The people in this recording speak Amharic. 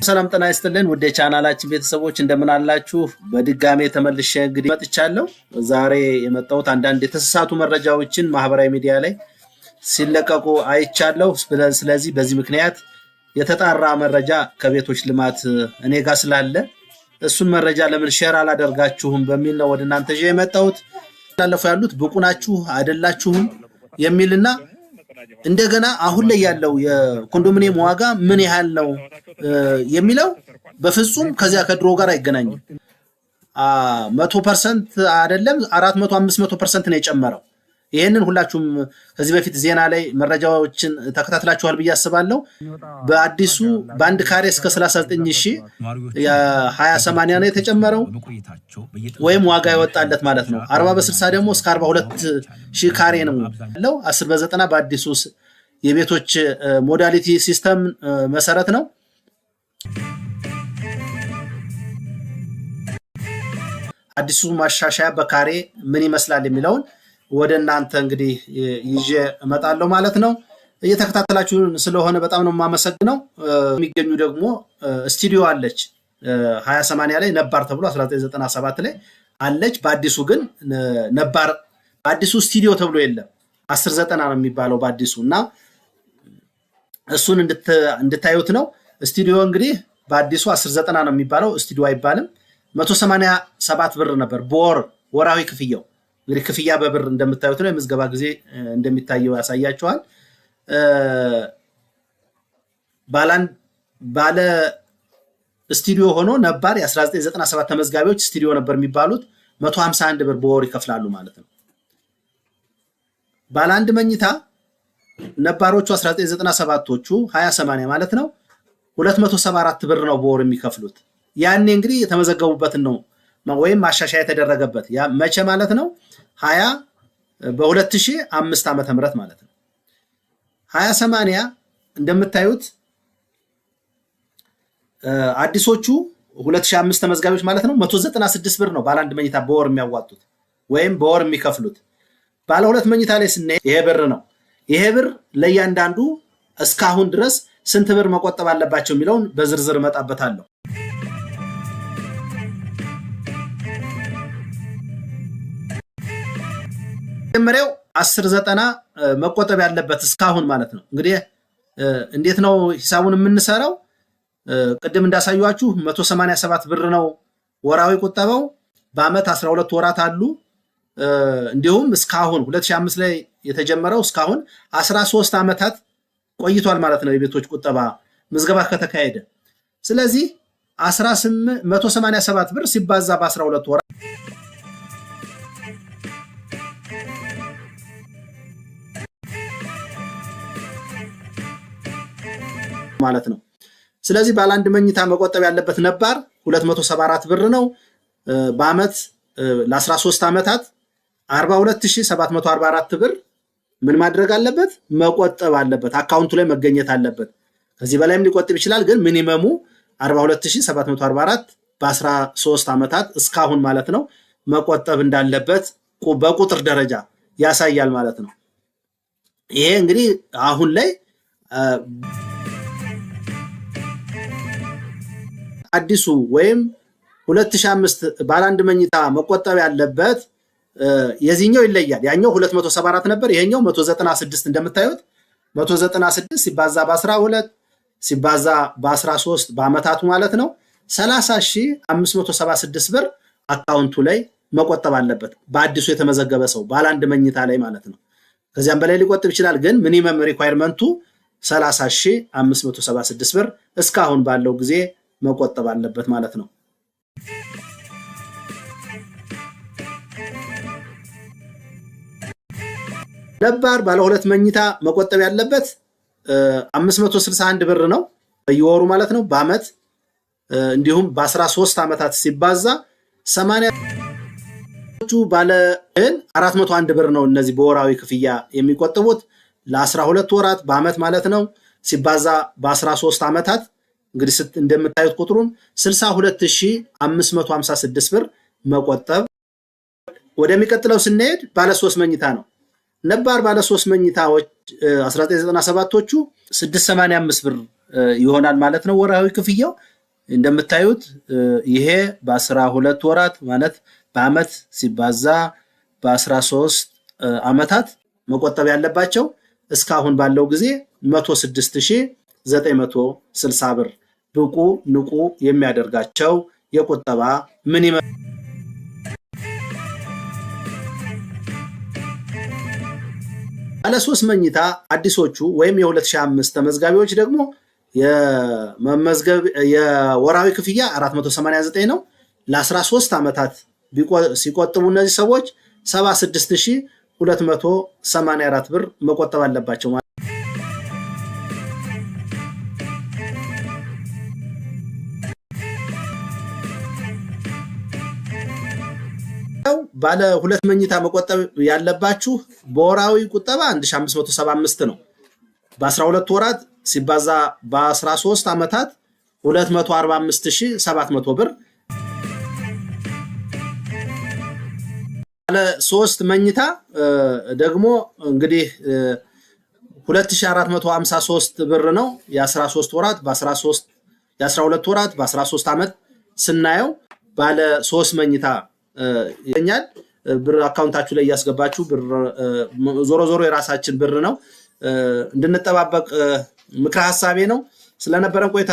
ሰላም ጤና ይስጥልን ውድ የቻናላችን ቤተሰቦች እንደምን አላችሁ? በድጋሜ ተመልሼ እንግዲህ መጥቻለሁ። ዛሬ የመጣሁት አንዳንድ የተሳሳቱ መረጃዎችን ማህበራዊ ሚዲያ ላይ ሲለቀቁ አይቻለሁ። ስለዚህ በዚህ ምክንያት የተጣራ መረጃ ከቤቶች ልማት እኔ ጋር ስላለ እሱን መረጃ ለምን ሼር አላደርጋችሁም በሚል ነው ወደ እናንተ የመጣሁት። ያለፉ ያሉት ብቁ ናችሁ አይደላችሁም የሚልና እንደገና አሁን ላይ ያለው የኮንዶሚኒየም ዋጋ ምን ያህል ነው የሚለው በፍጹም ከዚያ ከድሮ ጋር አይገናኝም። 100% አይደለም 400 500% ነው የጨመረው። ይሄንን ሁላችሁም ከዚህ በፊት ዜና ላይ መረጃዎችን ተከታትላችኋል ብዬ አስባለሁ። በአዲሱ በአንድ ካሬ እስከ 39000 የ20/80 ነው የተጨመረው ወይም ዋጋ ይወጣለት ማለት ነው። 40/60 ደግሞ እስከ 42000 ካሬ ነው ያለው። 10/90 በአዲሱ የቤቶች ሞዳሊቲ ሲስተም መሰረት ነው። አዲሱ ማሻሻያ በካሬ ምን ይመስላል የሚለውን ወደ እናንተ እንግዲህ ይዤ እመጣለሁ ማለት ነው። እየተከታተላችሁ ስለሆነ በጣም ነው የማመሰግነው። የሚገኙ ደግሞ ስቱዲዮ አለች 20/80 ላይ ነባር ተብሎ 1997 ላይ አለች። በአዲሱ ግን ነባር በአዲሱ ስቱዲዮ ተብሎ የለም 10/90 ነው የሚባለው በአዲሱ እና እሱን እንድታዩት ነው። ስቱዲዮ እንግዲህ በአዲሱ 10/90 ነው የሚባለው፣ ስቱዲዮ አይባልም። 187 ብር ነበር በወር ወራዊ ክፍያው። እንግዲህ ክፍያ በብር እንደምታዩት ነው። የምዝገባ ጊዜ እንደሚታየው ያሳያቸዋል። ባለ ስቱዲዮ ሆኖ ነባር የ1997 ተመዝጋቢዎች ስቱዲዮ ነበር የሚባሉት 151 ብር በወር ይከፍላሉ ማለት ነው። ባለ አንድ መኝታ ነባሮቹ 1997ቶቹ 20/80 ማለት ነው 274 ብር ነው በወር የሚከፍሉት። ያኔ እንግዲህ የተመዘገቡበትን ነው ወይም ማሻሻያ የተደረገበት ያ መቼ ማለት ነው 2005 ዓመተ ምህረት ማለት ነው። 20/80 እንደምታዩት አዲሶቹ 2005 ተመዝጋቢዎች ማለት ነው 196 ብር ነው ባለ አንድ መኝታ በወር የሚያዋጡት ወይም በወር የሚከፍሉት። ባለ ሁለት መኝታ ላይ ስናይ ይሄ ብር ነው። ይሄ ብር ለእያንዳንዱ እስካሁን ድረስ ስንት ብር መቆጠብ አለባቸው የሚለውን በዝርዝር እመጣበታለሁ። መጀመሪያው 10/90 መቆጠብ ያለበት እስካሁን ማለት ነው። እንግዲህ እንዴት ነው ሂሳቡን የምንሰራው? ቅድም እንዳሳያችሁ 187 ብር ነው ወራዊ ቁጠባው። በአመት 12 ወራት አሉ። እንዲሁም እስካሁን 2005 ላይ የተጀመረው እስካሁን 13 ዓመታት ቆይቷል ማለት ነው የቤቶች ቁጠባ ምዝገባ ከተካሄደ። ስለዚህ 187 ብር ሲባዛ በ12 ወራት ማለት ነው። ስለዚህ ባለ አንድ መኝታ መቆጠብ ያለበት ነባር 274 ብር ነው። በአመት ለ13 ዓመታት 42744 ብር ምን ማድረግ አለበት? መቆጠብ አለበት። አካውንቱ ላይ መገኘት አለበት። ከዚህ በላይም ሊቆጥብ ይችላል፣ ግን ሚኒመሙ 42744 በ13 ዓመታት እስካሁን ማለት ነው መቆጠብ እንዳለበት በቁጥር ደረጃ ያሳያል ማለት ነው። ይሄ እንግዲህ አሁን ላይ አዲሱ ወይም 2005 ባለ አንድ መኝታ መቆጠብ ያለበት የዚህኛው ይለያል። ያኛው 274 ነበር፣ ይሄኛው 196 እንደምታዩት 196 ሲባዛ በ12 ሲባዛ በ13 በአመታቱ ማለት ነው 30576 ብር አካውንቱ ላይ መቆጠብ አለበት በአዲሱ የተመዘገበ ሰው ባለ አንድ መኝታ ላይ ማለት ነው። ከዚያም በላይ ሊቆጥብ ይችላል፣ ግን ሚኒመም ሪኳየርመንቱ 30576 ብር እስካሁን ባለው ጊዜ መቆጠብ አለበት ማለት ነው። ነባር ባለ ሁለት መኝታ መቆጠብ ያለበት 561 ብር ነው በየወሩ ማለት ነው በአመት። እንዲሁም በ13 ዓመታት ሲባዛ 80ዎቹ ባለ 401 ብር ነው እነዚህ በወራዊ ክፍያ የሚቆጥቡት ለ12 ወራት በአመት ማለት ነው ሲባዛ በ13 ዓመታት እንግዲህ እንደምታዩት ቁጥሩን 62556 ብር መቆጠብ። ወደሚቀጥለው ስንሄድ ባለ 3 መኝታ ነው። ነባር ባለ 3 መኝታዎች 1997ቶቹ 685 ብር ይሆናል ማለት ነው ወርሃዊ ክፍያው። እንደምታዩት ይሄ በ12 ወራት ማለት በአመት ሲባዛ በ13 አመታት መቆጠብ ያለባቸው እስካሁን ባለው ጊዜ 106960 ብር ብቁ ንቁ የሚያደርጋቸው የቁጠባ ምን ባለ 3 መኝታ አዲሶቹ ወይም የ2005 ተመዝጋቢዎች ደግሞ የመመዝገብ የወራዊ ክፍያ 489 ነው። ለ13 አመታት ሲቆጥቡ እነዚህ ሰዎች 76284 ብር መቆጠብ አለባቸው ማለት ነው። ባለ 2 መኝታ መቆጠብ ያለባችሁ በወራዊ ቁጠባ 1575 ነው። በ12 ወራት ሲባዛ በ13 አመታት 245700 ብር። ባለ 3 መኝታ ደግሞ እንግዲህ 2453 ብር ነው። የ13 ወራት በ13 የ12 ወራት በ13 አመት ስናየው ባለ 3 መኝታ ይገኛል። ብር አካውንታችሁ ላይ ያስገባችሁ ብር ዞሮ ዞሮ የራሳችን ብር ነው። እንድንጠባበቅ ምክረ ሐሳቤ ነው። ስለነበረን ቆይታ